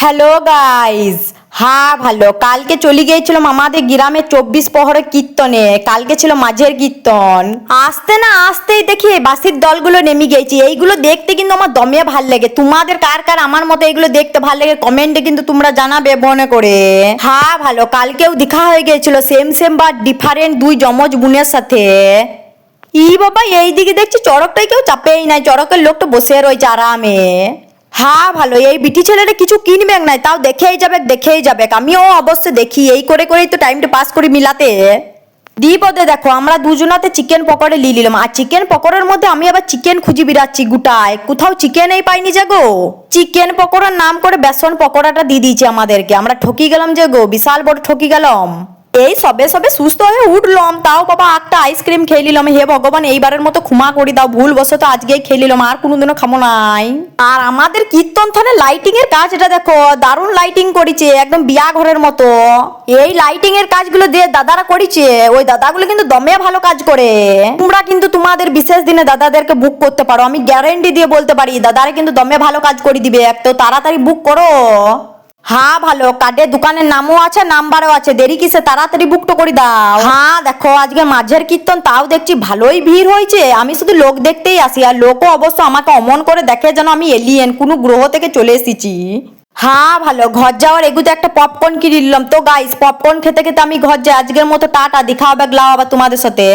Hello guys. হ্যাঁ ভালো, কালকে চলে গিয়েছিলাম আমাদের গ্রামে 24 প্রহরের কীর্তনে। কালকে ছিল মাঝের কীর্তন। আসতে না আসতেই দেখি এই বাসির দলগুলো নেমে গেছি। এইগুলো দেখতে কিন্তু আমার দমে ভাল লাগে। তোমাদের কার কার আমার মতো এগুলো দেখতে ভাল লাগে কমেন্টে কিন্তু তোমরা জানাবে মনে করে। হ্যাঁ ভালো, কালকেও দেখা হয়ে গিয়েছিল সেম সেম বা ডিফারেন্ট দুই যমজ বোনের সাথে। ই বাবা, এইদিকে দেখছি চড়কটাই কেউ চাপেই নাই, চড়কের লোকটা বসে রয়েছে আরামে। হ্যাঁ ভালো, এই বিটি ছেলেটা কিছু কিনবে নাই, তাও দেখেই যাবে। আমিও অবশ্যই দেখি, এই করে করেই তো টাইমটা পাস করি মিলাতে। দ্বিপদে দেখো, আমরা দুজনাতে চিকেন পকোড়া নিয়ে নিলাম, আর চিকেন পকোড়ার মধ্যে আমি আবার চিকেন খুঁজে বেড়াচ্ছি গোটায়, কোথাও চিকেনই পাইনি যে গো। চিকেন পকোড়ার নাম করে বেসন পকোড়াটা দিয়ে দিয়েছে আমাদেরকে, আমরা ঠকি গেলাম যে গো, বিশাল বড় ঠকি গেলাম। এই সবে সবে সুস্থ হয়ে উঠলাম, তাও বাবা একটা আইসক্রিম খেয়ে নিলাম। হে ভগবান, এইবারের মতো ক্ষমা করে দাও, ভুল বশত আজকেই খেয়ে নিলাম, আর কোনোদিনও খাবো নাই। আর আমাদের কীর্তন থানে লাইটিং এর কাজ, এটা দেখো দারুণ লাইটিং করেছে, একদম বিয়া ঘরের মতো। এই লাইটিং এর কাজগুলো দিয়ে দাদারা করেছে, ওই দাদাগুলো কিন্তু দমে ভালো কাজ করে। তোমরা কিন্তু তোমাদের বিশেষ দিনে দাদাদেরকে বুক করতে পারো, আমি গ্যারেন্টি দিয়ে বলতে পারি দাদারা কিন্তু দমে ভালো কাজ করে দিবে, এক তো তাড়াতাড়ি বুক করো। হ্যাঁ ভালো, কার্ডে দোকানের নামও আছে, নাম্বারও আছে, দেরি কিসে, তাড়াতাড়ি বুকটা করে দাও। হ্যাঁ দেখো, আজকে মাঝের কীর্তন, তাও দেখছি ভালোই ভিড় হয়েছে। আমি শুধু লোক দেখতেই আসি, আর লোকও অবশ্য আমাকে অমন করে দেখে যেন আমি এলিয়েন, কোনো গ্রহ থেকে চলে এসেছি। হ্যাঁ ভালো, ঘর যাওয়ার এগুতে একটা পপকর্ন কিনে নিলাম। তো গাইস, পপকর্ন খেতে খেতে আমি ঘর যাই, আজকের মতো টাটা, দেখা হবে গ্লাও আবার তোমাদের সাথে।